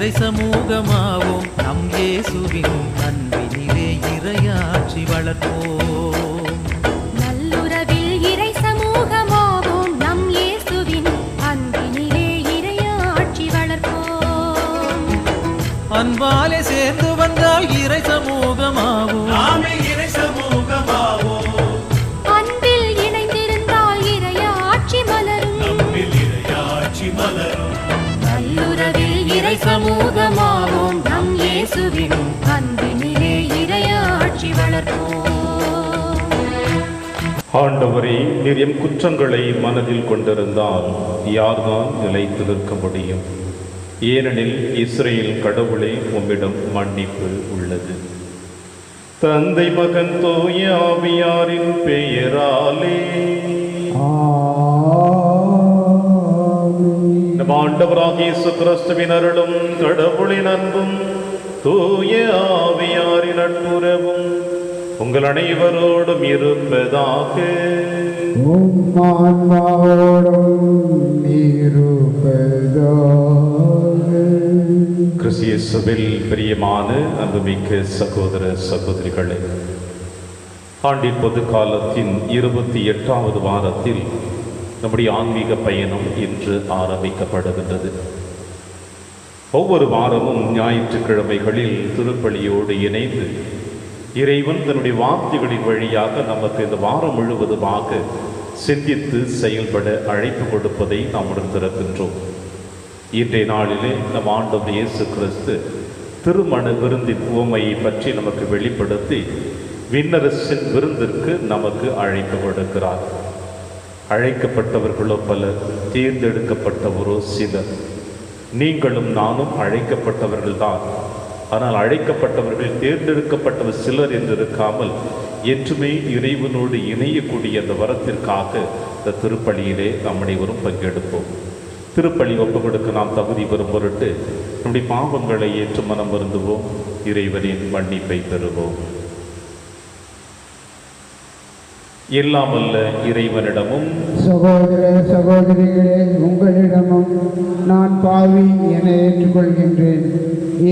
இறை சமூகமாவோம் நம் இயேசுவின் அன்பினிலே இறையாட்சி வளர்ப்போம். நல்லுறவில் இறை சமூகமாவோம் நம் இயேசுவின் அன்பினிலே இறையாட்சி வளர்ப்போம். அன்பாலே சேர்ந்து வந்தால் இறை சமூகமாவோம். நாமே இறை சமூகமாவோம். அன்பில் இணைந்திருந்தால் இறையாட்சி மலரும். நம்மில் இறையாட்சி மலரும். நல்லுறவில் இறை சமூகமாவோம் நம் இயேசுவின் அன்பினிலே இறையாட்சி வளர்ப்போம். ஆண்டவரே, நீர் எம் குற்றங்களை மனதில் கொண்டிருந்தால் யார்தான் நிலைத்து நிற்க முடியும்? ஏனெனில் இஸ்ரேல் கடவுளே, உம்மிடம் மன்னிப்பு உள்ளது. தந்தை, மகன், தூய ஆவியாரின் பெயராலே நம் ஆண்டவராகிய இயேசு கிறிஸ்துவின் அருளும் கடவுளின் அன்பும் தூய ஆவியாரின் நட்புறவும் உங்கள் அனைவரோடும் இருப்பதாக. கிறிஸ்து இயேசுவில் பிரியமான அன்புமிக்க சகோதர சகோதரிகளே, ஆண்டின் பொது காலத்தின் 28வது வாரத்தில் நம்முடைய ஆன்மீக பயணம் இன்று ஆரம்பிக்கப்படுகின்றது. ஒவ்வொரு வாரமும் ஞாயிற்றுக்கிழமைகளில் திருப்பலியோடு இணைந்து இறைவன் தன்னுடைய வார்த்தைகளின் வழியாக நமக்கு இந்த வாரம் முழுவதுமாக சிந்தித்து செயல்பட அழைப்பு கொடுப்பதை நாம் உணர்ந்திருக்கின்றோம். இன்றைய நாளிலே நம் ஆண்டவர் இயேசு கிறிஸ்து திருமண விருந்தின் உவமையை பற்றி நமக்கு வெளிப்படுத்தி விண்ணரசின் விருந்திற்கு நமக்கு அழைப்பு கொடுக்கிறார். அழைக்கப்பட்டவர்களோ பலர், தேர்ந்தெடுக்கப்பட்டவரோ சிலர். நீங்களும் நானும் அழைக்கப்பட்டவர்கள்தான். ஆனால் அழைக்கப்பட்டவர்கள் தேர்ந்தெடுக்கப்பட்டவர் சிலர் என்று இருக்காமல் என்றுமே இறைவனோடு இணையக்கூடிய அந்த வரத்திற்காக இந்த திருப்பலியிலே நாம் அனைவரும் பங்கெடுப்போம். திருப்பலி ஒப்பு கொடுக்க நாம் தகுதி பெறும் பொருட்டு நம்முடைய பாவங்களை ஏற்று மனம் வருந்துவோம். இறைவனின் மன்னிப்பை பெறுவோம். எல்லாமல்ல இறைவனிடமும் சகோதர சகோதரிகளே, உங்களிடமும் நான் பாவி என ஏற்றுக்கொள்கின்றேன்.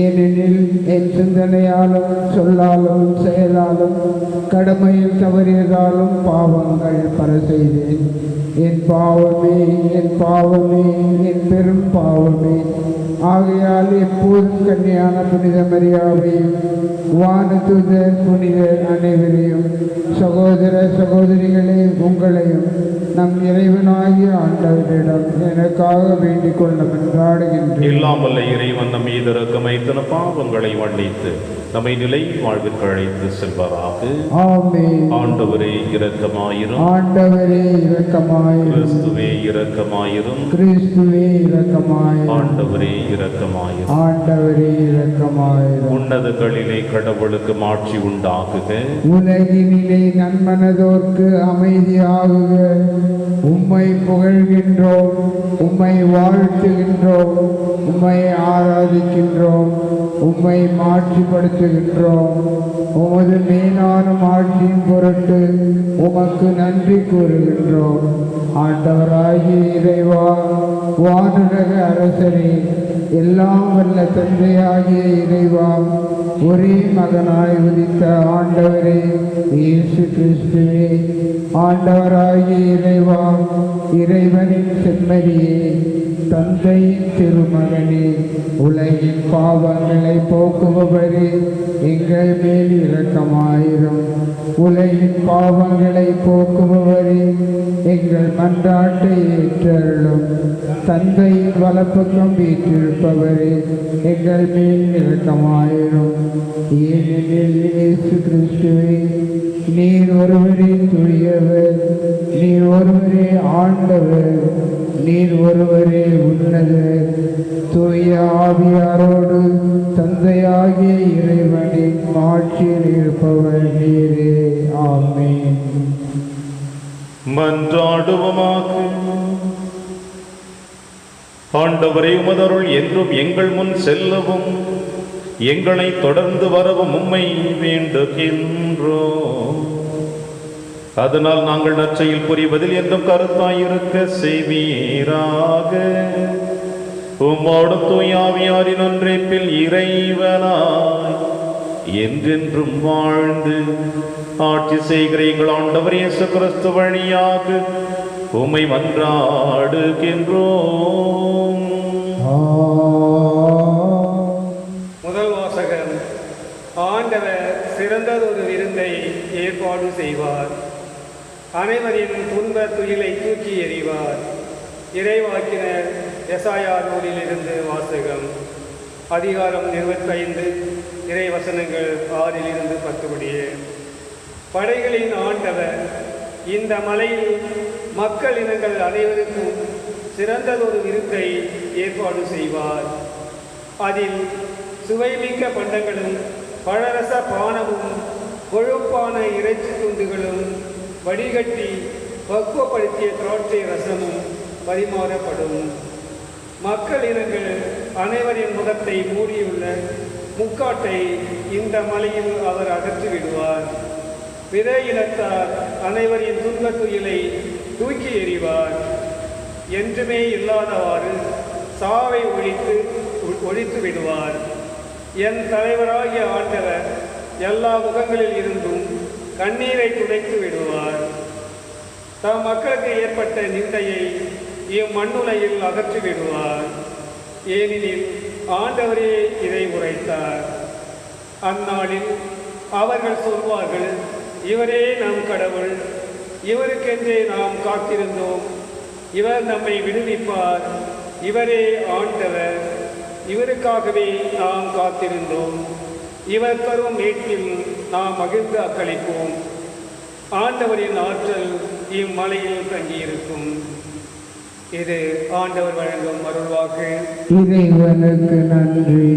ஏனெனில் என் சிந்தனையாலும் சொல்லாலும் செயலாலும் கடமையில் தவறியதாலும் பாவங்கள் பல செய்தேன். என் பாவமே, என் பாவமே, என் பெரும் பாவமே. ஆகையால் எப்போதும் கன்னியான புனித மரியாவையும் வானதூதர் புனிதர் அனைவரையும், சகோதர சகோதரிகளே உங்களையும் நம் இறைவனாகிய ஆண்டவரிடம் எனக்காக வேண்டிக் கொள்ள மன்றாடுகின்றேன். இல்லாமல்ல இறைவன் நம் மீது இரக்கமைத்தன பாவங்களை மன்னித்து நம்மை நிலை வாழ்விற்கு அழைத்து செல்வாராக. ஆமென். ஆண்டவரே இரக்கமாயிரும். ஆண்டவரே இரக்கமாயிரும். கிறிஸ்துவே இரக்கமாயிரும். கிறிஸ்துவே இரக்கமாயிரும். ஆண்டவரே இரக்கமாயிரும். ஆண்டவரே இரக்கமாயிரும். உன்னதங்களிலே கடவுளுக்கு மாட்சி உண்டாகுக. உலகினிலே நன்மனதோர்க்கு அமைதியாகுக. உம்மை புகழ்கின்றோம், உம்மை வாழ்த்துகின்றோம், உம்மை ஆராதிக்கின்றோம், உம்மை மாட்சிப்படுத்துகின்றோம். உமது மேலான ஆட்சியின் பொருட்டு உமக்கு நன்றி கூறுகின்றோம். ஆண்டவராகிய இறைவா, வானுலக அரசரே, எல்லாம் வல்ல தந்தையாகிய இறைவா, ஒரே மகனாய் உதித்த ஆண்டவரே இயேசு கிறிஸ்துவே, ஆண்டவராகிய இறைவா, இறைவனின் செம்மறியே, தந்தையின் திருமகனே, உலகின் பாவங்களை போக்குபவரே, எங்கள் மேல் இரக்கமாயிரும். உலகின் பாவங்களை போக்குபவரே, எங்கள் மன்றாட்டை ஏற்றருளும். தந்தையின் வலப்பக்கம் வீற்றிருப்பவரே, எங்கள் மேல் இரக்கமாயிரும். ஏனெனில் இயேசு கிறிஸ்துவே, நீர் ஒருவரே தூயவர், நீர் ஒருவரே ஆண்டவர், நீர் ஒருவரே உன்னதர். தூய ஆவியாரோடு தந்தையாகிய இறைவனின் ஆட்சியில் இருப்பவர் நீரே. ஆமென். மன்றாடுவோமாக. ஆண்டவரே, உமதருள் என்றும் எங்கள் முன் செல்லவும் எங்களை தொடர்ந்து வரவும் உம்மை வேண்டுகின்றோம். அதனால் நாங்கள் நற்செயல் புரிவதில் என்றும் கருத்தாயிருக்க செய்வீராக. உம்மோடும் தூயாவியாரின் ஒன்றைப்பில் இறைவனாய் என்றென்றும் வாழ்ந்து ஆட்சி செய்கிற எங்கள் ஆண்டவர் இயேசு கிறிஸ்து வழியாக உம்மை மன்றாடுகின்றோம். முதல் வாசகம். ஆண்டவர் சிறந்ததொரு விருந்தை ஏற்பாடு செய்வார், அனைவரின் துன்ப துயிலை தூக்கி எறிவார். இறைவாக்கினர் எசாயா நூலிலிருந்து வாசகம். அதிகாரம் 25, இறைவசனங்கள் 6-10. படைகளின் ஆண்டவர் இந்த மலையில் மக்கள் இனங்கள் அனைவருக்கும் சிறந்ததொரு விருந்தை ஏற்பாடு செய்வார். அதில் சுவைமிக்க பண்டங்களும் பழரச பானமும் கொழுப்பான இறைச்சி துண்டுகளும் வடிகட்டி பக்குவப்படுத்திய திராட்சை ரசமும் பரிமாறப்படும். மக்கள் இனங்கள் அனைவரின் முகத்தை மூடியுள்ள முக்காட்டை இந்த மலையில் அவர் அகற்றிவிடுவார். பிற இனத்தார் அனைவரின் துன்பத் துயிலை தூக்கி எறிவார். என்றுமே இல்லாதவாறு சாவை ஒழித்து விடுவார். என் தலைவராகிய ஆண்டவர் எல்லா முகங்களில் இருந்தும் கண்ணீரை துடைத்து விடுவார். தம் மக்களுக்கு ஏற்பட்ட நிந்தையை இம்மண்ணுலையில் அகற்றி விடுவார். ஏனெனில் ஆண்டவரே இதை உரைத்தார். அந்நாளில் அவர்கள் சொல்வார்கள், இவரே நம் கடவுள், இவருக்கென்றே நாம் காத்திருந்தோம், இவர் நம்மை விடுவிப்பார், இவரே ஆண்டவர், இவருக்காகவே நாம் காத்திருந்தோம், இவர் தரும் மீட்பில் நாம் மகிழ்ந்து அக்களிப்போம். ஆண்டவரின் ஆற்றல் இம்மலையில் தங்கியிருக்கும். இது ஆண்டவர் வழங்கும் அருள்வாக்கு. இறைவனுக்கு நன்றி.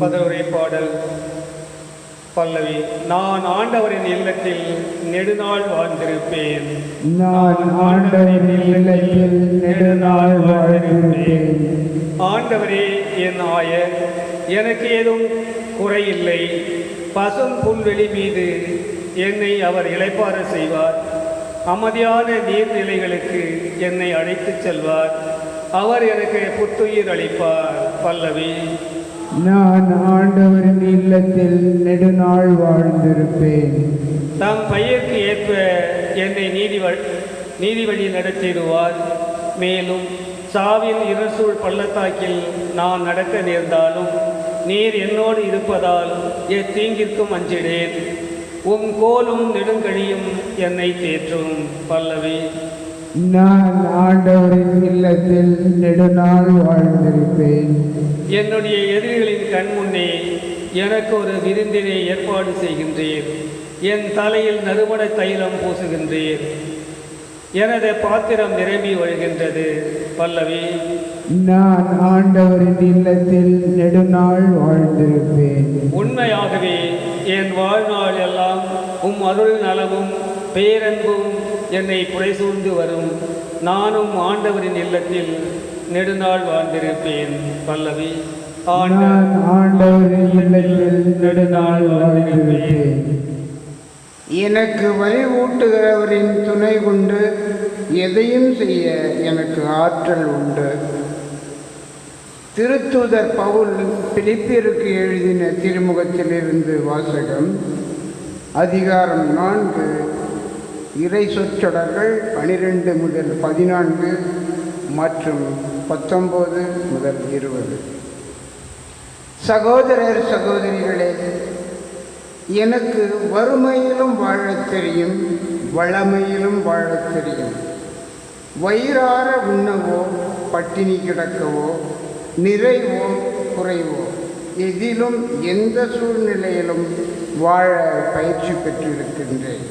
பதிலுரை பாடல். பல்லவி. நான் ஆண்டவரின் இல்லத்தில் நெடுநாள் வாழ்ந்திருப்பேன். நான் ஆண்டவரின் இல்லத்தில் நெடுநாள் வாழ்ந்திருப்பேன். ஆண்டவரே என் ஆயர், எனக்கு ஏதும் குறையில்லை. பசும் புல்வெளி மீது என்னை அவர் இளைப்பாற செய்வார். அமைதியான நீர்நிலைகளுக்கு என்னை அழைத்துச் செல்வார். அவர் எனக்கு புத்துயிர் அளிப்பார். பல்லவி. நான் ஆண்டவரின் இல்லத்தில் நெடுநாள் வாழ்ந்திருப்பேன். தம் பயிருக்கு ஏற்ப என்னை நீதி வழி நடத்திடுவார். மேலும் சாவின் இருசூழ் பள்ளத்தாக்கில் நான் நடக்க நேர்ந்தாலும் நீர் என்னோடு இருப்பதால் எத்தீங்கிற்கும் அஞ்சிடேன். உம் கோலும் நெடுங்கழியும் என்னை தேற்றும். பல்லவி. நான் ஆண்டவரின் இல்லத்தில் நெடுநாள் வாழ்ந்திருப்பேன். என்னுடைய எதிரிகளின் கண் முன்னே எனக்கு ஒரு விருந்தினை ஏற்பாடு செய்கின்றீர். என் தலையில் நறுமண தைலம் பூசுகின்றீர். எனது பாத்திரம் நிரம்பி வழிகின்றது. பல்லவி. நான் ஆண்டவரின் இல்லத்தில் நெடுநாள் வாழ்ந்திருப்பேன். உண்மையாகவே என் வாழ்நாள் எல்லாம் உம் அருள் நலமும் பேரன்பும் என்னை புடைசூழ்ந்து வரும். நானும் ஆண்டவரின் இல்லத்தில் நெடுநாள் வாழ்ந்திருப்பேன். பல்லவி. நான் ஆண்டவரின் இல்லத்தில் நெடுநாள் வாழ்ந்திருப்பேன். எனக்கு வழிவூட்டுகிறவரின் துணை கொண்டு எதையும் செய்ய எனக்கு ஆற்றல் உண்டு. திருத்தூதர் பவுல் பிலிப்பியருக்கு எழுதின திருமுகத்திலிருந்து வாசகம். அதிகாரம் 4, இறை சொற்றொடர்கள் 12 முதல் 14 மற்றும் 19 முதல் 20. சகோதரர் சகோதரிகளே, எனக்கு வறுமையிலும் வாழத் தெரியும், வளமையிலும் வாழத் தெரியும். வயிறார உண்ணவோ பட்டினி கிடக்கவோ நிறைவோ குறைவோ எதிலும் எந்த சூழ்நிலையிலும் வாழ பயிற்சி பெற்றிருக்கின்றேன்.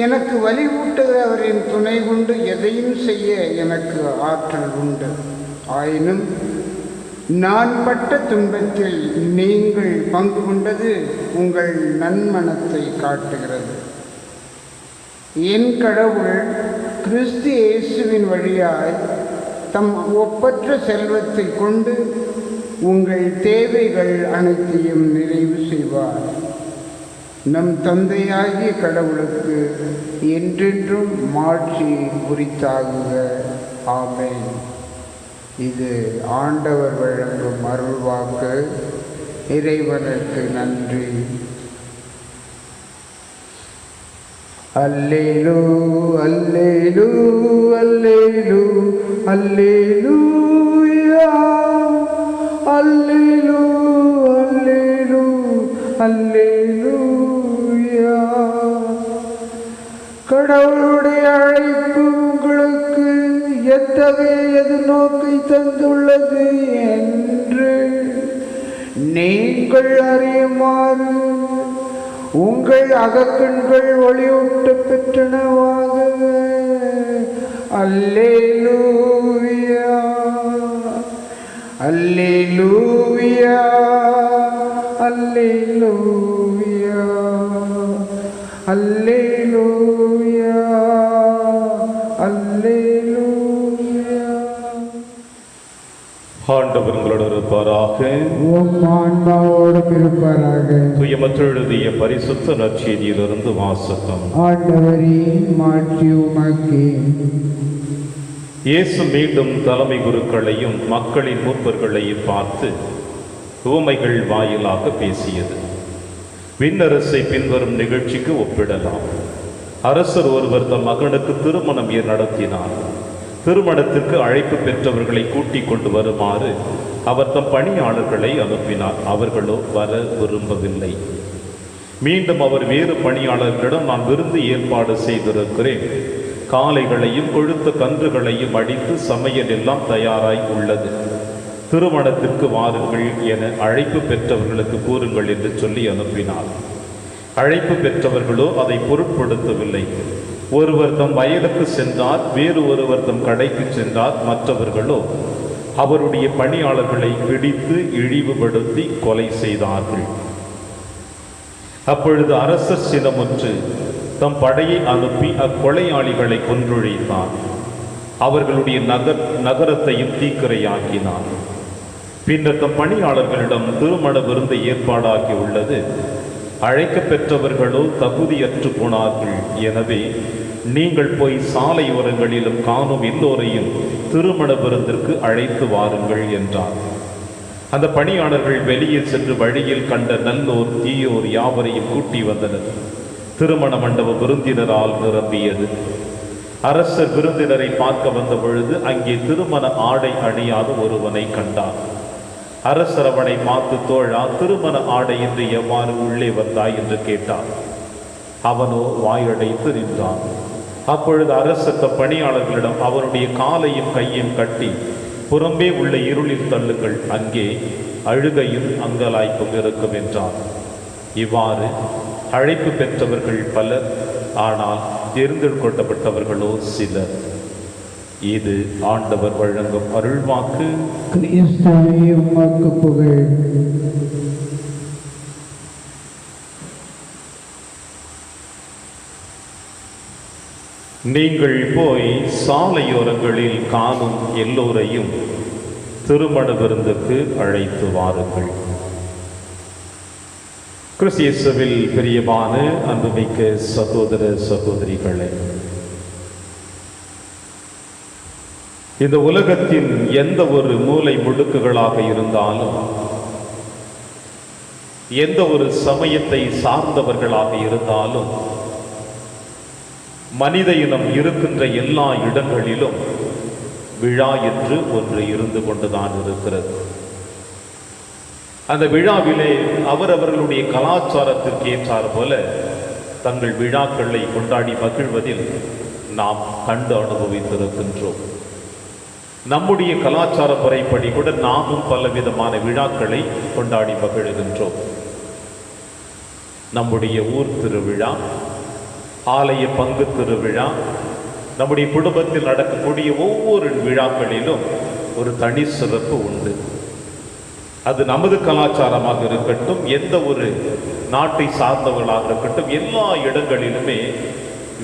எனக்கு வழிவூட்டுகிறவரின் துணை கொண்டு எதையும் செய்ய எனக்கு ஆற்றல் உண்டு. ஆயினும் நான் பட்ட துன்பத்தில் நீங்கள் பங்கு கொண்டது உங்கள் நன்மனத்தை காட்டுகிறது. என் கடவுள் கிறிஸ்து இயேசுவின் வழியாய் தம் ஒப்பற்ற செல்வத்தை கொண்டு உங்கள் தேவைகள் அனைத்தையும் நிறைவு செய்வார். நம் தந்தையாகிய கடவுளுக்கு என்றென்றும் மாட்சி உரித்தாகுக. ஆமென். இது ஆண்டவர் வழங்கும் அருள்வாக்கு. இறைவனுக்கு நன்றி. அல்லேலூ அல்லேலூ அல்லேலூ அல்லேலூயா அல்லேலூ அல்லேலூ அல்லேலூயா. கடவுளுடைய அழைப்பு உங்களுக்கு எத்தகைய எதிர்நோக்கை தந்துள்ளது என்று நீங்கள் அறியுமாறு உங்கள் அகக்கண்கள் ஒளியூட்ட பெற்றனவாக. அல்லேலூயா அல்லேலூயா அல்லேலூயா அல்லேலூயா அல்லேலூயா. ஆண்டவர் உங்களோடு இருப்பாராக. உம் ஆன்மாவோடும் இருப்பாராக. தூயமற்ற எழுதிய பரிசுத்த நற்செய்தியிலிருந்து வாசகம். ஆண்டவரே மாற்றி உமக்கே. இயேசு மீண்டும் தலைமை குருக்களையும் மக்களின் மூப்பர்களையும் பார்த்து உவமைகள் வாயிலாக பேசியது. விண்ணரசை பின்வரும் நிகழ்ச்சிக்கு ஒப்பிடலாம். அரசர் ஒருவர் தம் மகனுக்கு திருமணம் நடத்தினார். திருமணத்திற்கு அழைப்பு பெற்றவர்களை கூட்டிக் கொண்டு வருமாறு அவர் தம் பணியாளர்களை அனுப்பினார். அவர்களோ வர விரும்பவில்லை. மீண்டும் அவர் வேறு பணியாளர்களிடம், நான் விருந்து ஏற்பாடு செய்திருக்கிறேன், காளைகளையும் கொழுத்த கன்றுகளையும் அடித்து சமையல் எல்லாம் தயாராய் உள்ளது, திருமணத்திற்கு வாருங்கள் என அழைப்பு பெற்றவர்களுக்கு கூறுங்கள் என்று சொல்லி அனுப்பினார். அழைப்பு பெற்றவர்களோ அதை பொருட்படுத்தவில்லை. ஒருவர் தம் வயலுக்கு சென்றார், வேறு ஒருவர் தம் கடைக்கு சென்றார். மற்றவர்களோ அவருடைய பணியாளர்களை பிடித்து இழிவுபடுத்தி கொலை செய்தார்கள். அப்பொழுது அரசர் சினமுற்று தம் படையை அனுப்பி அக்கொலையாளிகளை கொன்றொழித்தார். அவர்களுடைய நகரத்தையும் தீக்கிரையாக்கினார். பின்னர் தம் பணியாளர்களிடம், திருமண விருந்து ஏற்பாடாகி உள்ளது, அழைக்க பெற்றவர்களோ தகுதியற்று போனார்கள். எனவே நீங்கள் போய் சாலையோரங்களிலும் காணும் எல்லோரையும் திருமண விருந்திற்கு அழைத்து வாருங்கள் என்றார். அந்த பணியாளர்கள் வெளியே சென்று வழியில் கண்ட நல்லோர் தீயோர் யாவரையும் கூட்டி வந்தனர். திருமண மண்டபம் விருந்தினரால் நிரம்பியது. அரசர் விருந்தினரை பார்க்க வந்த பொழுது அங்கே திருமண ஆடை அணியாத ஒருவனை கண்டார். அரசர் அவனை பார்த்து, தோழா, திருமண ஆடையின்றி எவ்வாறு உள்ளே வந்தாய் என்று கேட்டார். அவனோ வாயடைத்து நின்றான். அப்பொழுது அரசர் தம் பணியாளர்களிடம், அவனுடைய காலையும் கையும் கட்டி புறம்பே உள்ள இருளில் தள்ளுங்கள், அங்கே அழுகையும் அங்கலாய்ப்பும் இருக்கும் என்றார். இவ்வாறு அழைப்பு பெற்றவர்கள் பலர், ஆனால் தேர்ந்தெடுக்கப்பட்டவர்களோ சிலர். இது ஆண்டவர் வழங்கும் அருள்வாக்கு. கிறிஸ்துவே உமக்கு புகழ். நீங்கள் போய் சாலையோரங்களில் காணும் எல்லோரையும் திருமண விருந்துக்கு அழைத்து வாருங்கள். கிறிஸ்து இயேசுவில் பிரியமான அன்புமிக்க சகோதர சகோதரிகளே, இந்த உலகத்தின் எந்த ஒரு மூலை முடுக்குகளாக இருந்தாலும், எந்த ஒரு சமயத்தை சார்ந்தவர்களாக இருந்தாலும், மனித இனம் இருக்கின்ற எல்லா இடங்களிலும் விழா என்று ஒன்று இருந்து கொண்டுதான் இருக்கிறது. அந்த விழாவிலே அவரவர்களுடைய கலாச்சாரத்திற்கு ஏற்றார் போல தங்கள் விழாக்களை கொண்டாடி மகிழ்வதில் நாம் கண்டு அனுபவித்திருக்கின்றோம். நம்முடைய கலாச்சார முறைப்படி கூட நாமும் பலவிதமான விழாக்களை கொண்டாடி மகிழ்கின்றோம். நம்முடைய ஊர் திருவிழா, ஆலய பங்கு திருவிழா, நம்முடைய குடும்பத்தில் நடக்கக்கூடிய ஒவ்வொரு விழாக்களிலும் ஒரு தனி சிறப்பு உண்டு. அது நமது கலாச்சாரமாக இருக்கட்டும், எந்த ஒரு நாட்டை சார்ந்தவர்களாக இருக்கட்டும், எல்லா இடங்களிலுமே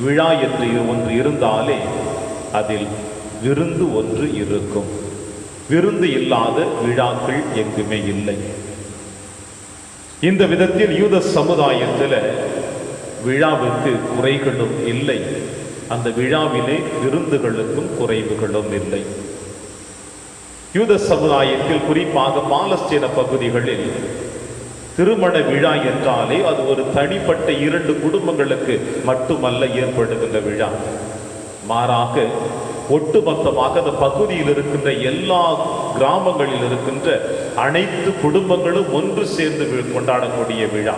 விழா என்று ஒன்று இருந்தாலே அதில் விருந்து ஒன்று இருக்கும். விருந்து இல்லாத விழாக்கள் எங்குமே இல்லை. இந்த விதத்தில் யூத சமுதாயத்தில் விழாவுக்கு குறைகளும் இல்லை, அந்த விழாவிலே விருந்துகளுக்கும் குறைவுகளும் இல்லை. யூத சமுதாயத்தில் குறிப்பாக பாலஸ்தீன பகுதிகளில் திருமண விழா என்றாலே அது ஒரு தனிப்பட்ட 2 குடும்பங்களுக்கு மட்டுமல்ல ஏற்படுகின்ற விழா. மாறாக ஒட்டுமொத்தமாக அந்த பகுதியில் இருக்கின்ற எல்லா கிராமங்களில் இருக்கின்ற அனைத்து குடும்பங்களும் ஒன்று சேர்ந்து கொண்டாடக்கூடிய விழா.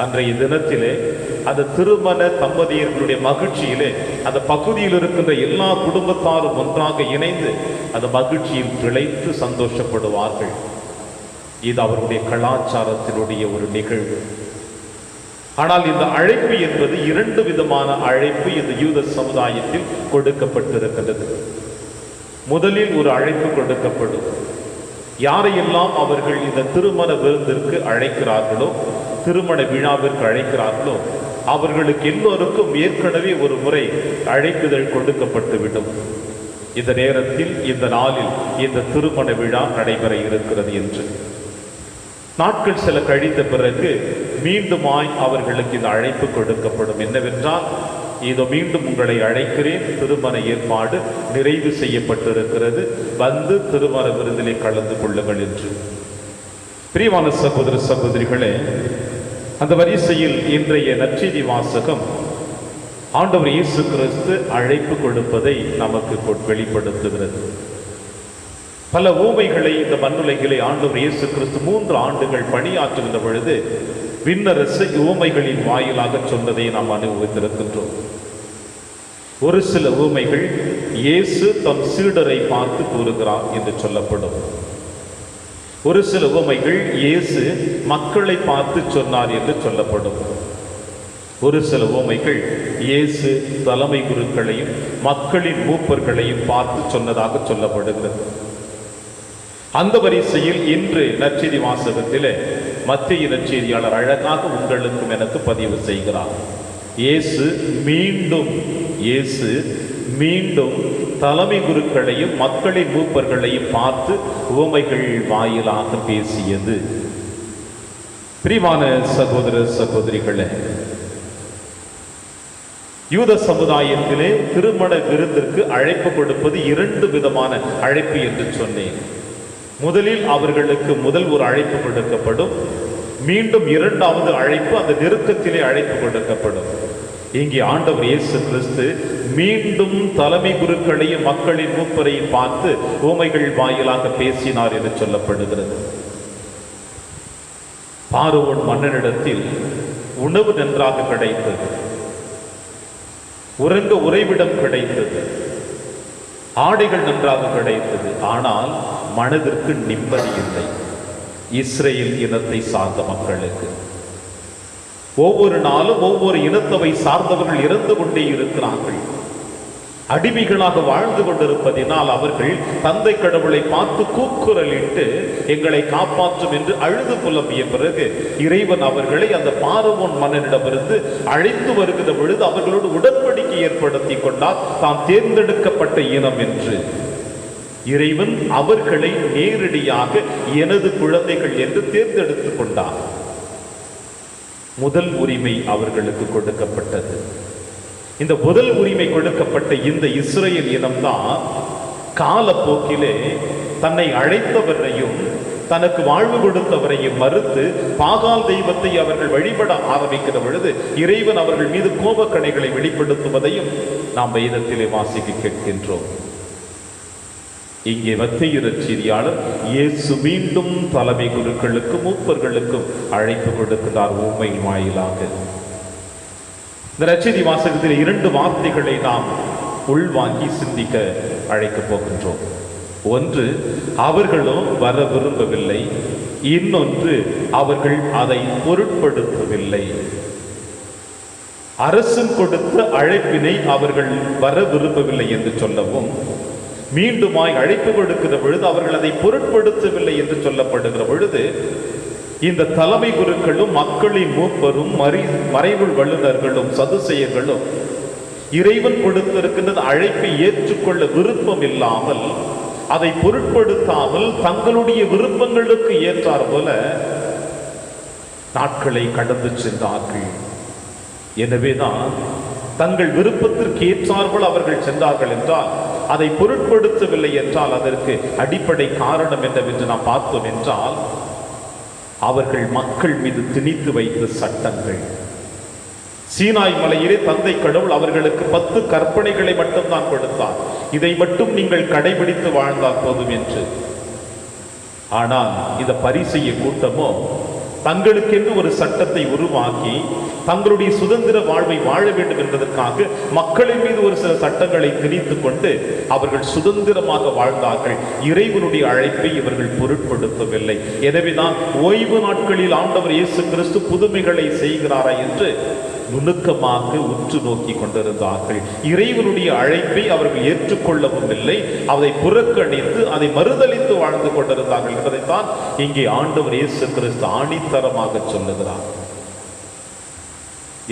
அன்றைய தினத்திலே அந்த திருமண தம்பதியர்களுடைய மகிழ்ச்சியிலே அந்த பகுதியில் இருக்கின்ற எல்லா குடும்பத்தாரும் ஒன்றாக இணைந்து அந்த மகிழ்ச்சியில் திளைத்து சந்தோஷப்படுவார்கள். இது அவருடைய கலாச்சாரத்தினுடைய ஒரு நிகழ்வு. ஆனால் இந்த அழைப்பு என்பது 2 விதமான அழைப்பு இந்த யூத சமுதாயத்தில் கொடுக்கப்பட்டிருக்கிறது. முதலில் ஒரு அழைப்பு கொடுக்கப்படும். யாரையெல்லாம் அவர்கள் இந்த திருமண விருந்திற்கு அழைக்கிறார்களோ, திருமண விழாவிற்கு அழைக்கிறார்களோ, அவர்களுக்கு எல்லோருக்கும் ஏற்கனவே ஒரு முறை அழைப்புதல் கொடுக்கப்பட்டுவிடும். இந்த நேரத்தில், இந்த நாளில் இந்த திருமண விழா நடைபெற இருக்கிறது என்று. நாட்கள் சில கழித்த பிறகு மீண்டுமாய் அவர்களுக்கு இந்த அழைப்பு கொடுக்கப்படும். என்னவென்றால், இதோ மீண்டும் உங்களை அழைக்கிறேன், திருமண ஏற்பாடு நிறைவு செய்யப்பட்டிருக்கிறது, வந்து திருமண விருந்திலே கலந்து கொள்ளுங்கள் என்று. பிரியமான சகோதர சகோதரிகளே, அந்த வரிசையில் இன்றைய நற்செய்தி வாசகம் ஆண்டவர் இயேசு கிறிஸ்து அழைப்பு கொடுப்பதை நமக்கு வெளிப்படுத்துகிறது. பல ஊமைகளை இந்த மண்ணுலகிலே ஆண்டவர் இயேசு கிறிஸ்து 3 ஆண்டுகள் பணியாற்றுகின்ற பொழுது விண்ணரசு ஊமைகளின் வாயிலாக சொன்னதை நாம் அனுபவித்திருக்கின்றோம். ஒரு சில ஊமைகள் இயேசு தம் சீடரை பார்த்து கூறுகிறார் என்று சொல்லப்படும். ஒரு சில உவமைகள் இயேசு மக்களை பார்த்து சொன்னார் என்று சொல்லப்படும். ஒரு சில உவமைகள் இயேசு தலைமை குருக்களையும் மக்களின் மூப்பர்களையும் பார்த்து சொன்னதாக சொல்லப்படுகிறது. அந்த வரிசையில் இன்று நற்செய்தி வாசகத்திலே மத்திய நற்செய்தியாளர் அழகாக உங்களுக்கும் எனக்கு பதிவு செய்கிறார். இயேசு மீண்டும் தலைமை குருக்களையும் மக்களின் மூப்பர்களையும் பார்த்து உவமைகள் வாயிலாக பேசியது. பிரியமான சகோதர சகோதரிகளே, யூத சமுதாயத்திலே திருமண விருந்திற்கு அழைப்பு கொடுப்பது 2 விதமான அழைப்பு என்று சொன்னேன். முதலில் அவர்களுக்கு ஒரு அழைப்பு கொடுக்கப்படும். மீண்டும் 2வது அழைப்பு அந்த நெருக்கத்திலே அழைப்பு கொடுக்கப்படும். இங்கே ஆண்டவர் இயேசு கிறிஸ்து மீண்டும் தலைமை குருக்களையும் மக்களின் மூப்பரையும் பார்த்து உவமைகள் வாயிலாக பேசினார் என்று சொல்லப்படுகிறது. பார்வோன் மன்னனிடத்தில் உணவு நன்றாக கிடைத்தது, உறங்க உறைவிடம் கிடைத்தது, ஆடைகள் நன்றாக கிடைத்தது. ஆனால் மனதிற்கு நிம்மதி இல்லை. இஸ்ரேல் இனத்தை சார்ந்த மக்களுக்கு ஒவ்வொரு நாளும் ஒவ்வொரு இனத்தவை சார்ந்தவர்கள் இறந்து கொண்டே இருக்கிறார்கள். அடிமைகளாக வாழ்ந்து கொண்டிருப்பதினால் அவர்கள் தந்தை கடவுளை பார்த்து கூக்குரலிட்டு எங்களை காப்பாற்றும் என்று அழுது புலம்பிய பிறகு இறைவன் அவர்களை அந்த பார்வோன் மன்னனிடமிருந்து அழைத்து வருகிற பொழுது அவர்களோடு உடன்படிக்கை ஏற்படுத்தி கொண்டார். தாம் தேர்ந்தெடுக்கப்பட்ட இனம் என்று இறைவன் அவர்களை நேரடியாக எனது குழந்தைகள் என்று தேர்ந்தெடுத்துக் கொண்டார். முதல் உரிமை அவர்களுக்கு கொடுக்கப்பட்டது. இந்த முதல் உரிமை கொடுக்கப்பட்ட இந்த இஸ்ரேல் இனம்தான் காலப்போக்கிலே தன்னை அழைத்தவரையும் தனக்கு வாழ்வு கொடுத்தவரையும் மறுத்து பாகால் தெய்வத்தை அவர்கள் வழிபட ஆரம்பிக்கிற பொழுது இறைவன் அவர்கள் மீது கோபக்கணைகளை வெளிப்படுத்துவதையும் நாம் வேதத்திலே வாசிக்க கேட்கின்றோம். இங்கே மத்திய நற்செய்தியாளர் இயேசு மீண்டும் தலைமை குருக்களுக்கும் மூப்பர்களுக்கும் அழைப்பு கொடுக்கிறார் உண்மை வாயிலாக. இந்த நற்செய்தி வாசகத்தில் 2 வார்த்தைகளை நாம் உள்வாங்கி சிந்திக்க அழைக்கப் போகின்றோம். ஒன்று, அவர்களும் வர விரும்பவில்லை. இன்னொன்று, அவர்கள் அதை பொருட்படுத்தவில்லை. அரசன் கொடுத்த அழைப்பினை அவர்கள் வர விரும்பவில்லை என்று சொல்லவும், மீண்டுமாய் அழைப்பு கொடுக்கிற பொழுது அவர்கள் அதை பொருட்படுத்தவில்லை என்று சொல்லப்படுகிற பொழுது இந்த தலைமை குருக்களும் மக்களின் மூப்பரும் மறைவுள் வல்லுநர்களும் சதுசேயர்களும் இறைவன் கொடுத்திருக்கின்ற அழைப்பை ஏற்றுக்கொள்ள விருப்பம் இல்லாமல் அதை பொருட்படுத்தாமல் தங்களுடைய விருப்பங்களுக்கு ஏற்றார் போல நாட்களை கடந்து சென்றார்கள். எனவேதான் தங்கள் விருப்பத்திற்கு ஏற்றார்கள் அவர்கள் சென்றார்கள் என்றால் அதை பொருட்படுத்தவில்லை என்றால் அதற்கு அடிப்படை காரணம் என்னவென்று நாம் பார்த்தோம் என்றால் அவர்கள் மக்கள் மீது திணித்து வைத்த சட்டங்கள். சீனாய் மலையிலே தந்தை கடவுள் அவர்களுக்கு 10 கற்பனைகளை மட்டும்தான் கொடுத்தார். இதை மட்டும் நீங்கள் கடைபிடித்து வாழ்ந்தால் போதும் என்று. ஆனால் இந்த பரிசேய கூட்டமோ தங்களுக்கென்று ஒரு சட்டத்தை உருவாக்கி தங்களுடைய சுதந்திர வாழ்வை வாழ வேண்டும் என்பதற்காக மக்களின் மீது ஒரு சில சட்டங்களை திணித்துக் கொண்டு அவர்கள் சுதந்திரமாக வாழ்ந்தார்கள். இறைவனுடைய அழைப்பை இவர்கள் பொருட்படுத்தவில்லை. எனவேதான் ஓய்வு நாட்களில் ஆண்டவர் இயேசு கிறிஸ்து புதுமைகளை செய்கிறாரா என்று நுணுக்கமாக உற்று நோக்கி கொண்டிருந்தார்கள். இறைவனுடைய அழைப்பை அவர்கள் ஏற்றுக்கொள்ளவும் இல்லை, அதை புறக்கணித்து அதை மறுதலித்து வாழ்ந்து கொண்டிருந்தார்கள் என்பதைத்தான் இங்கே ஆண்டவர் இயேசு கிறிஸ்து ஆணித்தரமாக சொல்லுகிறார்.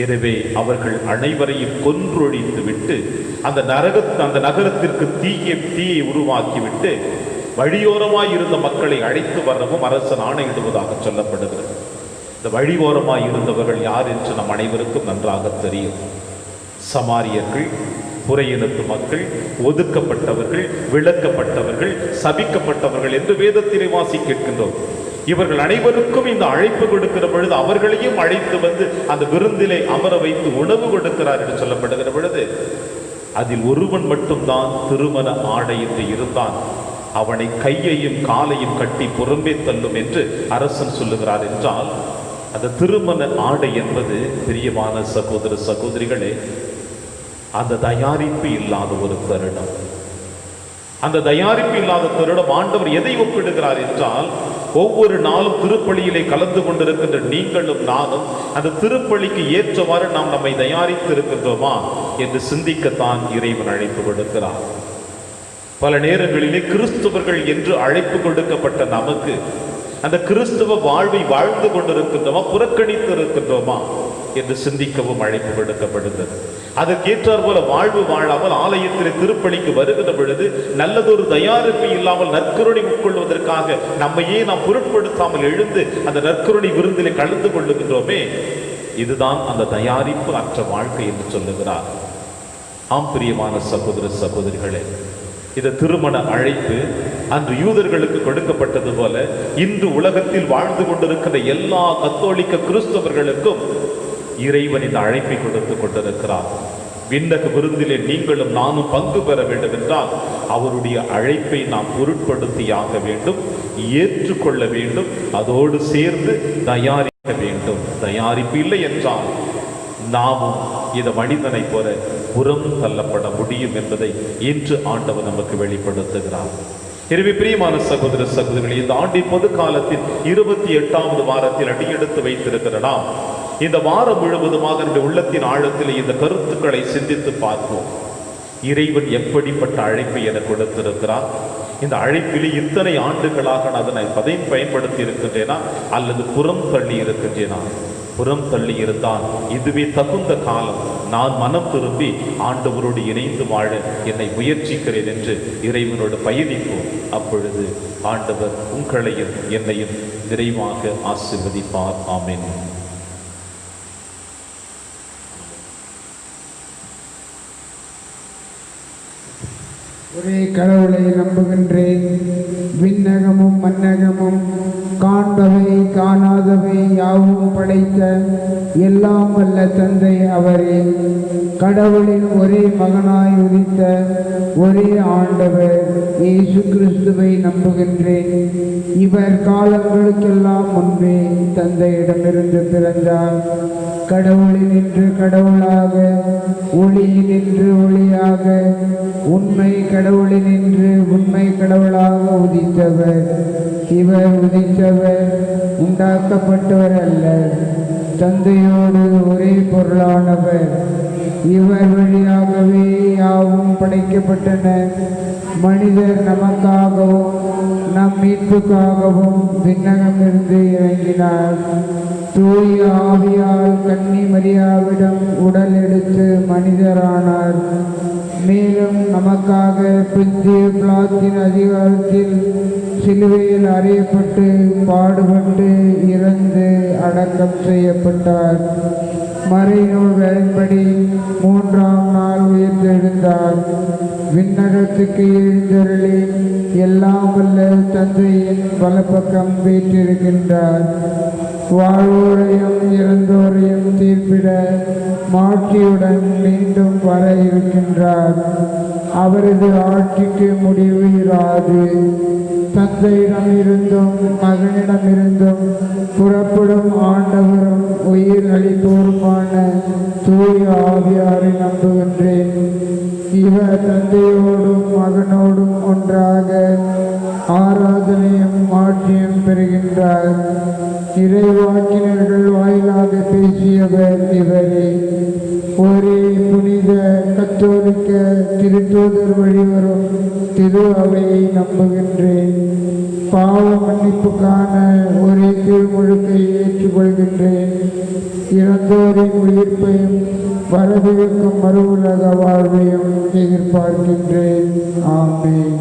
எனவே அவர்கள் அனைவரையும் கொன்றொழித்து விட்டு அந்த நகரத்திற்கு தீயை உருவாக்கிவிட்டு வழியோரமாய் இருந்த மக்களை அழைத்து வரவும் அரசன் ஆணையிடுவதாக சொல்லப்படுகிறது. இந்த வழியோரமாய் இருந்தவர்கள் யார் என்று நம் அனைவருக்கும் நன்றாக தெரியும். சமாரியர்கள், புறையினத்து மக்கள், ஒதுக்கப்பட்டவர்கள், விளக்கப்பட்டவர்கள், சபிக்கப்பட்டவர்கள் என்று வேதத்திலே வாசிக்கின்றோம். இவர்கள் அனைவருக்கும் இந்த அழைப்பு கொடுக்கிற பொழுது அவர்களையும் அழைத்து வந்து அந்த விருந்திலே அமர வைத்து உணவு கொடுக்கிறார் என்று சொல்லப்படுகிற பொழுது அதில் ஒருவன் மட்டும்தான் திருமண ஆடை என்று இருந்தான். அவனை கையையும் காலையும் கட்டி புறம்பே தள்ளும் என்று அரசன் சொல்லுகிறார் என்றால் அந்த திருமண ஆடை என்பது பிரியமான சகோதர சகோதரிகளே அந்த தயாரிப்பு இல்லாத ஒரு தருணம். அந்த தயாரிப்பு இல்லாத தருணம் ஆண்டவர் எதை ஒப்பிடுகிறார் என்றால் ஒவ்வொரு நாளும் திருப்பலியிலே கலந்து கொண்டிருக்கின்ற நீங்களும் நானும் அந்த திருப்பலிக்கு ஏற்றவாறு நாம் நம்மை தயாரித்து இருக்கின்றோமா என்று சிந்திக்கத்தான் இறைவன் அழைப்பு கொடுக்கிறார். பல நேரங்களிலே கிறிஸ்துவர்கள் என்று அழைப்பு கொடுக்கப்பட்ட நமக்கு அந்த கிறிஸ்துவ வாழ்வை வாழ்ந்து கொண்டிருக்கின்றோமா, புறக்கணித்து இருக்கின்றோமா என்று சிந்திக்கவும் அழைப்பு கொடுக்கப்படுகிறது. அதற்கேற்றார் போல வாழ்வு வாழாமல் ஆலயத்தில் திருப்பலிக்கு வருகிற பொழுது நல்லதொரு தயாரிப்பு இல்லாமல் நற்கருணை உட்கொள்வதற்காக நம்மையே நாம் பொருட்படுத்தாமல் எழுந்து அந்த நற்கருணை விருந்திலே கலந்து கொள்ளுகின்றோமே, இதுதான் அந்த தயாரிப்பு அற்ற வாழ்க்கை என்று சொல்லுகிறார். ஆம் பிரியமான சகோதர சகோதரிகளே, இந்த திருமண அழைப்பு அன்று யூதர்களுக்கு கொடுக்கப்பட்டது போல இன்று உலகத்தில் வாழ்ந்து கொண்டிருக்கிற எல்லா கத்தோலிக்க கிறிஸ்தவர்களுக்கும் இறைவன் இந்த அழைப்பை கொடுத்து கொண்டிருக்கிறார். விண்ணக விருந்திலே நீங்களும் நானும் பங்கு பெற வேண்டும் என்றால் அவருடைய அழைப்பை நாம் பொருட்படுத்தியாக வேண்டும், ஏற்றுக்கொள்ள வேண்டும், அதோடு சேர்ந்து தயாரிக்க வேண்டும். தயாரிப்பு இல்லை என்றால் நாமும் இந்த மனிதனை போல புறம் தள்ளப்பட முடியும் என்பதை இன்று ஆண்டவர் நமக்கு வெளிப்படுத்துகிறார். எனவே பிரியமான சகோதர சகோதரிகளே, இந்த ஆண்டின் பொது காலத்தின் 28வது வாரத்தில் அடியெடுத்து வைத்திருக்கிற நாம் இந்த வாரம் முழுவதுமாக நம்முடைய உள்ளத்தின் ஆழத்தில் இந்த கருத்துக்களை சிந்தித்து பார்ப்போம். இறைவன் எப்படிப்பட்ட அழைப்பை என கொடுத்திருக்கிறார்? இந்த அழைப்பிலே இத்தனை ஆண்டுகளாக நான் அதனை பயன்படுத்தி இருக்கின்றேனா அல்லது புறம் தள்ளி இருக்கின்றேனா? புறம் தள்ளி இருந்தால் இதுவே தகுந்த காலம், நான் மனம் திரும்பி ஆண்டவரோடு இணைந்து வாழ என்னை முயற்சிக்கிறேன் என்று இறைவனோடு பயணிப்போம். அப்பொழுது ஆண்டவர் உங்களையும் என்னையும் நிறைவாக ஆசீர்வதிப்பார். ஆமென். ஒரே கடவுளை நம்புகின்றேன். விண்ணகமும் மன்னகமும் காண்பவை காணாதவை யாவும் படைத்த எல்லாம் வல்ல தந்தை அவரே, கடவுளின் ஒரே மகனாய் உதித்த ஒரே ஆண்டவர் இயேசு கிறிஸ்துவை நம்புகின்றேன். இவர் காலங்களுக்கெல்லாம் முன்பே தந்தையிடமிருந்து பிறந்தார். கடவுளினின்று கடவுளாக, ஒளியினின்று ஒளியாக, உண்மை கடவுளினின்று உண்மை கடவுளாக உதித்தவர். இவர் உதித்தவர், உண்டாக்கப்பட்டவர் அல்ல, தந்தையோடு ஒரே பொருளானவர். இவர் வழியாகவே யாவும் படைக்கப்பட்டன. மனிதர் நமக்காகவும் நம் மீட்புக்காகவும் விண்ணகமிருந்து இறங்கினார். தூய ஆவியால் கன்னி மரியாவிடம் உடல் எடுத்து மனிதரானார். மேலும் நமக்காக பிந்திய பிளாத்தின் அதிகாரத்தில் சிலுவையில் அறையப்பட்டு பாடுபட்டு இறந்து அடக்கம் செய்யப்பட்டார். மறைநூல்களின்படி மூன்றாம் நாள் உயிர்த்தெழுந்தார். விண்ணகத்துக்கு எழுந்தருளி எல்லாம் வல்ல தந்தையின் வலப்பக்கம் வீற்றிருக்கின்றார். வாழ்வோரையும் இறந்தோரையும் தீர்ப்பிட மாட்சியுடன் மீண்டும் வர இருக்கின்றார். அவரது ஆட்சிக்கு முடிவு இராது. தந்தையிடமிருந்தும் மகனிடமிருந்தும் புறப்படும் ஆண்டவரும் உயிர் அளிப்போருமான தூய ஆவியாரை நம்புகின்றேன். இவர் தந்தையோடும் மகனோடும் ஒன்றாக ஆராதனையும் ஆட்சியும் பெறுகின்றார். இறைவாக்கினர்கள் வாயிலாக பேசியவர் இவரே. ஒரே புனித கத்தோலிக்க திருத்தூதர் வழிவரும் திரு அவையை நம்புகின்றேன். பாவ மன்னிப்புக்கான ஒரே திருமுழுக்கை ஏற்றுக்கொள்கின்றேன். இறந்தோரின் உயிர்ப்பையும் வரவிருக்கும் மறு உலக வாழ்வையும் எதிர்பார்க்கின்றேன். ஆமென்.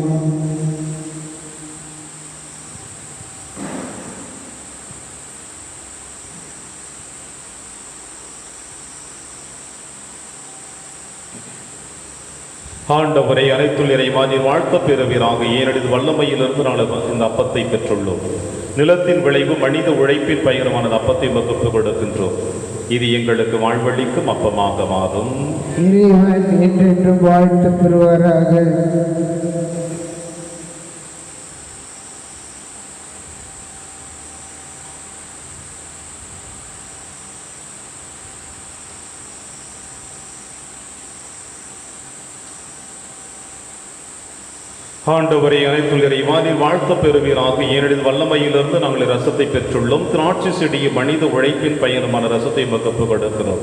ஆண்டவரை அனைத்துள் இறைவானில் வாழ்த்த பெறுவீராக. ஏனெனில் வல்லமையிலிருந்து நாங்கள் இந்த அப்பத்தை பெற்றுள்ளோம். நிலத்தின் விளைவு மனித உழைப்பின் பயணமான அப்பத்தை வகுப்பு கொடுக்கின்றோம். இது எங்களுக்கு வாழ்வழிக்கும் அப்பமாக மாறும். இறைவன் என்றென்றும் வாழ்த்து பெறுவாராக. ஆண்டவரை அனைத்துள் இறைவானில் வாழ்த்த பெறுவீராக. ஏனெனில் வல்லமையிலிருந்து நாங்கள் ரசத்தை பெற்றுள்ளோம். திராட்சை செடிய மனித உழைப்பின் பயணமான ரசத்தை வகுப்பு கொடுக்கிறோம்.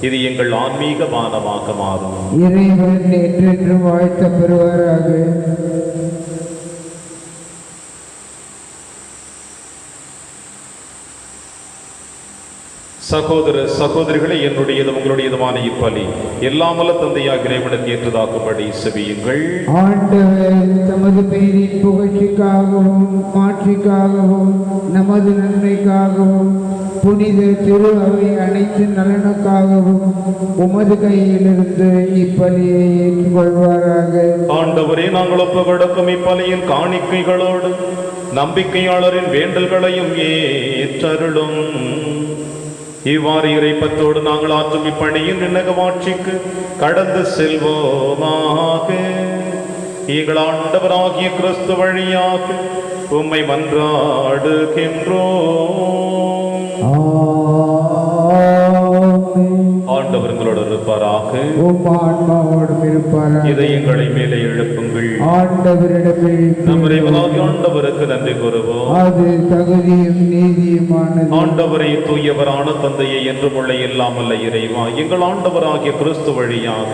இது எங்கள் ஆன்மீக பானமாக மாறும். இறைவன் என்றென்றும் வாழ்த்த பெறுவாராக. சகோதர சகோதரிகளை, என்னுடையது உங்களுடையதுமான இப்பலி எல்லாமல்ல தந்தையாக இறைவனுக்கு ஏற்றதாகும்படி செவியுங்கள். ஆண்டவர் தமது பெயரின் புகழ்ச்சிக்காகவும் மாட்சிக்காகவும் நமது நன்மைக்காகவும் புனித திரு அவை அனைத்து நலனுக்காகவும் உமது கையிலிருந்து இப்பலியை ஏற்றுக்கொள்வாராக. ஆண்டவரே, நாங்கள் ஒப்பு கொடுக்கும் இப்பலியின் காணிக்கைகளோடு நம்பிக்கையாளரின் வேண்டல்களையும் ஏற்றருளும். இவ்வாறு இறைப்பத்தோடு நாங்கள் ஆற்றும் இப்பணியின் விண்ணகமாட்சிக்கு கடந்து செல்வோமாக. எங்கள் ஆண்டவராகிய கிறிஸ்து வழியாக உம்மை மன்றாடுகின்றோம். ஆண்டவர்களோடு இருப்பாராக. இதயங்களை மேலே எழுப்புங்கள். ஆண்டவருக்கு நன்றி கூறுவோம். அது தகுதியும் நீதியுமானது. ஆண்டவரை தூயவரான தந்தையை என்றும் உள்ள இல்லாமல்ல இறைவா, எங்கள் ஆண்டவராகிய கிறிஸ்து வழியாக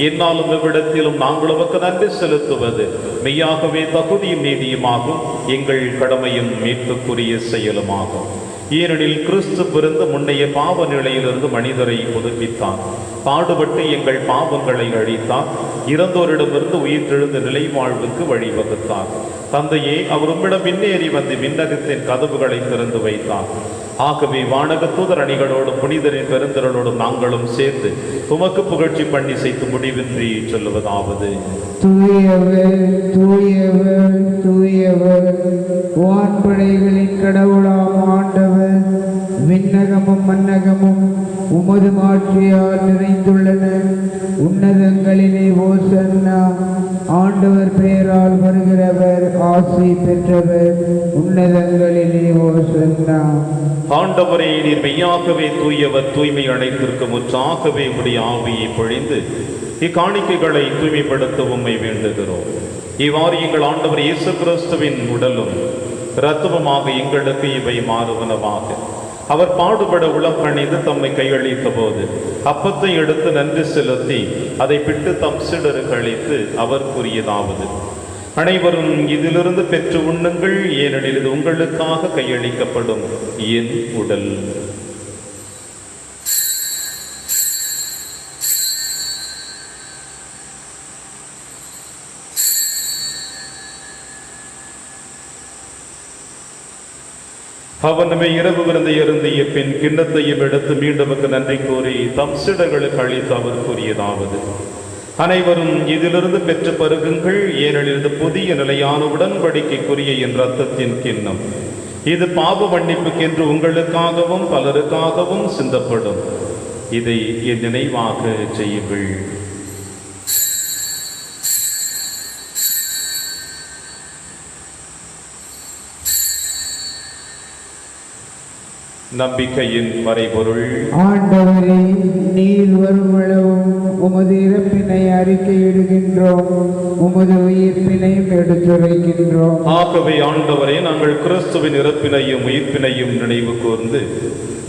என்னாலும் இவ்விடத்திலும் நாங்கள் உமக்கு நன்றி செலுத்துவது மெய்யாகவே தகுதியும் நீதியுமாகும், எங்கள் கடமையும் மீட்புக்குரிய செயலுமாகும். ஏனெனில் கிறிஸ்து பிறந்து முன்னைய பாவ நிலையிலிருந்து மனிதரை புதுப்பித்தார். பாடுபட்டு எங்கள் பாவங்களை அழித்தார். இறந்தோரிடமிருந்து உயிர்த்தெழுந்த நிலை வாழ்வுக்கு வழிவகுத்தார். தந்தையே, அவர் உம்மிடம் முன்னேறி வந்து விண்ணகத்தின் கதவுகளை திறந்து வைத்தார். ஆகவே வானக தூதர் அணிகளோடும் புனிதரின் பெருந்திரளோடும் நாங்களும் சேர்ந்து உமக்கு புகழ்ச்சி பண்ணி செய்து முடிவின்றி சொல்லுவதாவது: தூயவர் தூயவர் தூயவர், வான்படைகளின் கடவுளாம் ஆண்டவர், விண்ணகமும் மன்னகமும் உமது மாட்சியால் நிறைந்துள்ளன. உன்னதங்களிலே ஓசன்னா. ஆண்டவர் பெயரால் வருகிறவர் ஆசி பெற்றவர். உன்னதங்களிலே ஓசன்னா. ஆண்டவரே, நீர் மெய்யாகவே தூயவர், தூய்மை அனைத்திற்கு முற்றாகவே உடைய ஆவியை பொழிந்து இக்காணிக்கைகளை தூய்மைப்படுத்த உம்மை வேண்டுகிறோம். இவ்வாறு எங்கள் ஆண்டவர் இயேசு கிறிஸ்துவின் உடலும் இரத்தமுமாக எங்களுக்கு இவை மாறுவனவாக. அவர் பாடுபட உளம் கணிந்து தம்மை கையளித்த போது அப்பத்தை எடுத்து நன்றி செலுத்தி அதை பிட்டு தம் சீடருக்கு அளித்து அவர் கூறியதாவது: அனைவரும் இதிலிருந்து பெற்று உண்ணுங்கள், ஏனெனில் இது உங்களுக்காக கையளிக்கப்படும் என் உடல். அவன் நம்மை இரவு விருந்தை அருந்திய பின் கிண்ணத்தையும் எடுத்து மீண்டவருக்கு நன்றி கூறி தம் சீடர்களுக்கு அளித்து அவர் கூறியதாவது: அனைவரும் இதிலிருந்து பெற்று பருகுங்கள், ஏனெனில் இது புதிய நிலையான உடன்படிக்கைக்குரிய என் இரத்தத்தின் கிண்ணம். இது பாவ மன்னிப்புக்கென்று உங்களுக்காகவும் பலருக்காகவும் சிந்தப்படும். இதை என் நினைவாக செய்யுங்கள். நம்பிக்கையின் மறைபொருள். ஆண்டவரே, நீர் வருமளவும் உமது இறப்பினை அறிக்கையிடுகின்றோம், உமது உயிர்ப்பினையும் எடுத்துரைக்கின்றோம். ஆகவே ஆண்டவரே, நாங்கள் கிறிஸ்துவின் இறப்பினையும் உயிர்ப்பினையும் நினைவு கூர்ந்து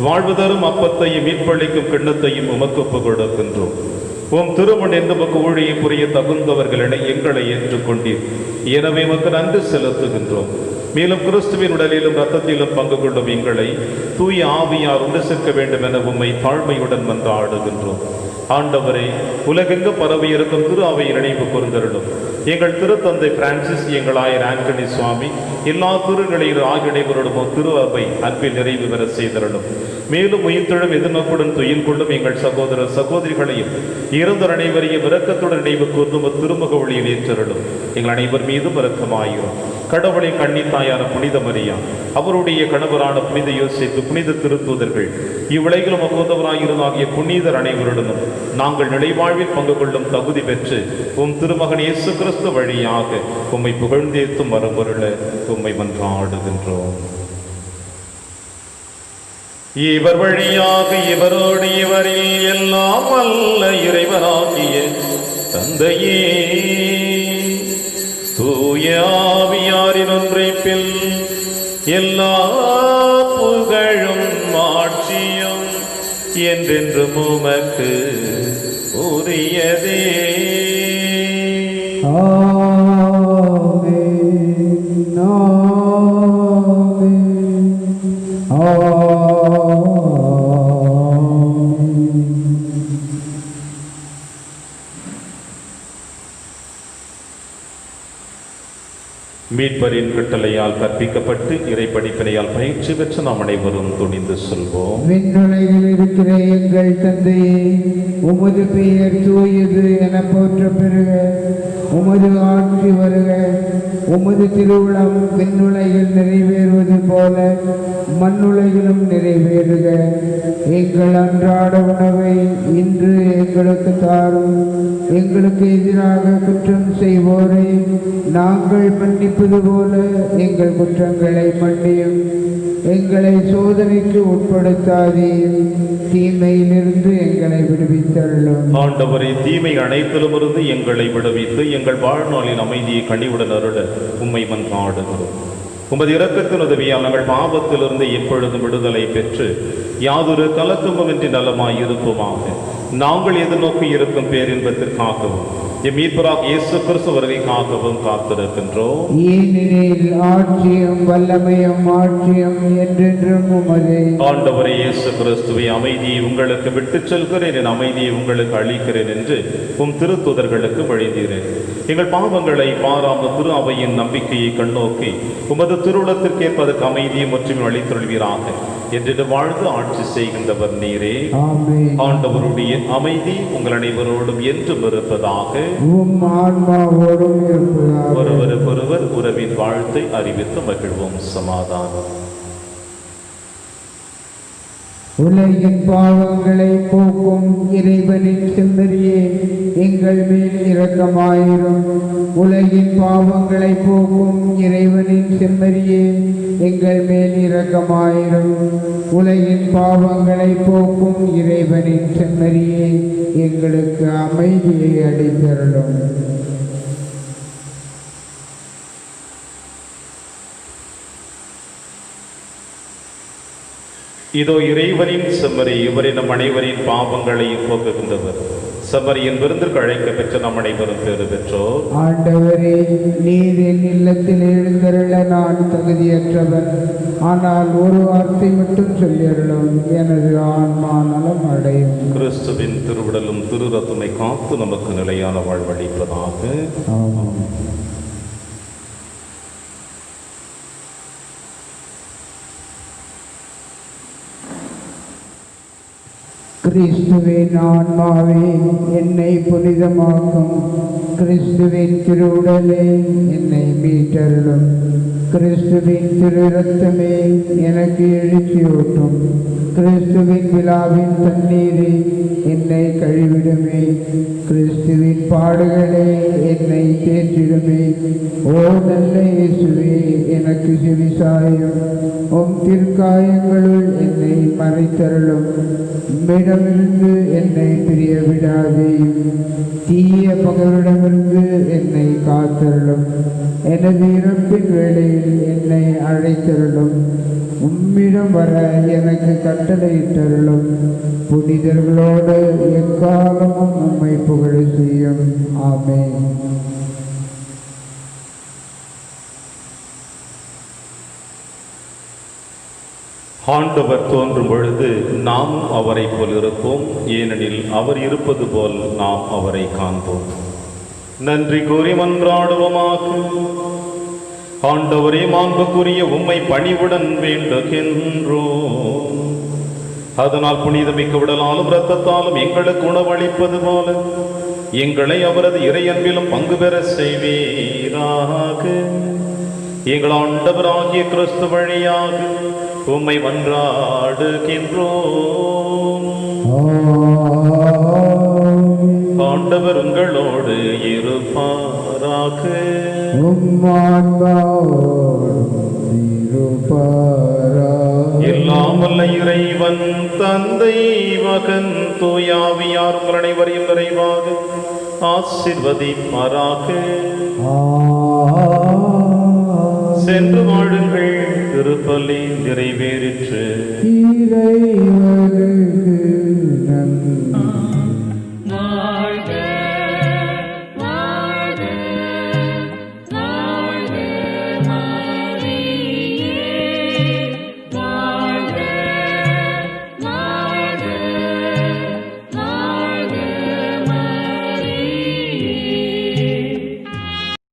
வாழ்வு தரும் அப்பத்தையும் மீட்பளிக்கும் கிண்ணத்தையும் உமக்கு ஒப்புக் கொடுக்கின்றோம். உம் திருமண் என்று உமக்கு ஊழியை புரிய தகுந்தவர்களிடம் எங்களை ஏற்றுக்கொண்டீர். எனவே உமக்கு நன்றி செலுத்துகின்றோம். மேலும் கிறிஸ்துவின் உடலிலும் இரத்தத்திலும் பங்கு கொள்ளும் எங்களை தூய ஆவியார் உண்டு சேர்க்க வேண்டும் என உம்மை தாழ்மையுடன் மன்றாடுகின்றோம். ஆண்டவரே, உலகெங்கு பரவி இருக்கும் திரு அவை நினைவு கூர்ந்தருளும். எங்கள் திருத்தந்தை பிரான்சிஸ், எங்கள் ஆயர் ஆண்டனி சுவாமி, எல்லா திருநிலையில் ஆகியவரோடும் திரு அவை அன்பில் நிறைவு பெற செய்தருளும். மேலும் உயிர்த்தெழும் எதிர்நோக்குடன் துயில் கொள்ளும் எங்கள் சகோதர சகோதரிகளையும் இறந்தோர் அனைவரையும் இரக்கத்துடன் நினைவு கூர்ந்தும் திருமுக ஒளியில் ஏற்றருளும். எங்கள் அனைவர் மீதும் இரக்கமாயிரும். கடவுளின் கன்னித்தாயான புனித மரியா, அவருடைய கணவரான புனித யோசேப்பு, புனித திருத்தூதர்கள், இவ்வுலகிலும் அகோதவராயிருந்தாகிய புனிதர் அனைவருடனும் நாங்கள் நிலைவாழ்வில் பங்கு கொள்ளும் தகுதி பெற்று உம் திருமகன் இயேசு கிறிஸ்து வழியாக உம்மை புகழ்ந்தேத்தும் வரம்பொருள உம்மை மன்றாடுகின்றோம். இவர் வழியாக இவரோடு இவரில் எல்லாம் வல்ல இறைவனாகிய தந்தையே, தூய ஆவியாரின் ஒன்றைப்பில் எல்லா புகழும் ஆட்சியும் என்றென்றும் உமக்கு உரியதே. ஆமென், ஆமென், ஆமென். மீட்பரின் கட்டளையால் கற்பிக்கப்பட்டு இறை படிப்பினையால் பயிற்சி பெற்று நாம் அனைவரும் துணிந்து சொல்வோம். விண்ணுலகில் இருக்கிற எங்கள் தந்தையே, உமது பெயர் தூயது என போற்ற பெறுக. உமது ஆட்சி வருக. உமது திருவுளம் விண்ணுலகில் நிறைவேறுவது போல மண்ணுலகிலும் நிறைவேறுக. எங்கள் அன்றாட உணவை இன்று எங்களுக்கு தாரும். எங்களுக்கு எதிராக குற்றம் செய்வோரை நாங்கள் மன்னிப்பது போல எங்கள் குற்றங்களை மன்னியும். எங்களை சோதனைக்கு உட்படுத்தாதீர், தீமையிலிருந்து எங்களை விடுவித்தருளும். ஆண்டவரே, தீமை அனைத்திலும் இருந்து எங்களை விடுவித்து எங்கள் வாழ்நாளின் அமைதியை கனிவுடன் அருள உம்மை மன்றாடுகிறோம். உமது இரக்கத்தின் உதவியால் நாங்கள் பாவத்திலிருந்து எப்பொழுதும் விடுதலை பெற்று யாதொரு கலக்கமுமின்றி நலமாய் இருப்போமாக. நாங்கள் எதிர்நோக்கி இருக்கும் பேரின்பத்திற்காகவும் மீட்பராக இயேசு கிறிஸ்து வருகைக்காகவும் காத்திருக்கின்றோம். ஏனெனில் ஆட்சியும் வல்லமையும் ஆட்சியும் என்றென்றும் உமதே. ஆண்டவரே இயேசு கிறிஸ்துவை, அமைதியை உங்களுக்கு விட்டுச் செல்கிறேன், என் அமைதியை உங்களுக்கு அளிக்கிறேன் என்று உம் திருத்தூதர்களுக்கு வழிந்தீரேன். எங்கள் பாவங்களை பாராமல் திரு அவையின் நம்பிக்கையை கண்ணோக்கி உமது திருவுளத்திற்கேற்ப அதற்கு அமைதியை முற்றிலும் அளித்தொள்வீராக என்று வாழ்ந்து ஆட்சி செய்கின்றவர் நீரே. ஆண்டவருடைய அமைதி உங்கள் அனைவரோடும் என்றும் இருப்பதாக. ஒருவருக்கொருவர் உறவின் வாழ்த்தை அறிவித்து மகிழ்வோம். சமாதானம். உலகின் பாவங்களை போக்கும் இறைவனின் செம்மறியே, எங்கள் மேல் இரக்கமாயிரும். உலகின் பாவங்களை போக்கும் இறைவனின் செம்மறியே, எங்கள் மேல் இரக்கமாயிரும். உலகின் பாவங்களை போக்கும் இறைவனின் செம்மறியே, எங்களுக்கு அமைதியை அளித்தருளும். இதோ இறைவனின் செம்மறி, இவரை நம் அனைவரின் பாவங்களையும் போக்குகின்றவர். செம்மறியின் விருந்திற்கு அழைக்க பெற்ற நம் அனைவரும் பேறு பெற்றோர். ஆண்டவரே, நீர் என் இல்லத்தில் எழுந்தருள நான் தகுதியற்றவன். ஆனால் ஒரு வார்த்தை மட்டும் சொல்லியருளும், எனது ஆன்மா நலம் அடையும். கிறிஸ்துவின் திருவுடலும் திரு ரத்தமை காத்து நமக்கு நிலையான வாழ்வளிப்பதாக. ஆமாம். கிறிஸ்துவின் ஆன்மாவே என்னை புனிதமாக்கும், கிறிஸ்துவின் திருவுடலே என்னை மீட்டருளும், கிறிஸ்துவின் திரு இரத்தமே எனக்கு எழுச்சியூட்டும், கிறிஸ்துவின் விழாவின் தண்ணீரே என்னை கழுவிடுமே, கிறிஸ்துவின் பாடுகளே என்னை தேற்றிடுமே. ஓ நல்ல இயேசுவே, எனக்கு செவிசாயும், உம் திருக்காயங்களுள் என்னை மறைத்தருளும், உம்மிடமிருந்து என்னை பிரிய விடாதேயும், தீய பகலிடமிருந்து என்னை காத்தருளும், எனது இறப்பின் வேளையில் என்னை அழைத்தருளும், உம்மிடம் வர எனக்கு கட்டளையிட்டருளும், புனிதர்களோடு எக்காலமும் உம்மை புகழ செய்யும். ஆமென். ஆண்டவர் தோன்றும் பொழுது நாமும் அவரை போல் இருப்போம், ஏனெனில் அவர் இருப்பது போல் நாம் அவரை காண்போம். நன்றி கூறி மன்றாடுவோமாக. ஆண்டவரே, மாண்புக்குரிய உம்மை பணிவுடன் வேண்டுகின்றோம். அதனால் புனிதமிக்க விடலாலும் இரத்தத்தாலும் எங்களுக்கு உணவளிப்பது போல எங்களை அவரது இறையன்பிலும் பங்கு பெற செய்வீராக. எங்கள் ஆண்டவராகிய கிறிஸ்து வழியாக உம்மை மன்றாடுகின்றோம். ஆண்டவர் உங்களோடு இருப்பாராக. எல்லாம் வல்ல இறைவன் தந்தை, மகன், தூயாவியார் உங்கள் அனைவரையும் நிறைவாக ஆசீர்வதிப்பாராக. சென்று வாழுங்கள், திருப்பலி நிறைவேறிற்று.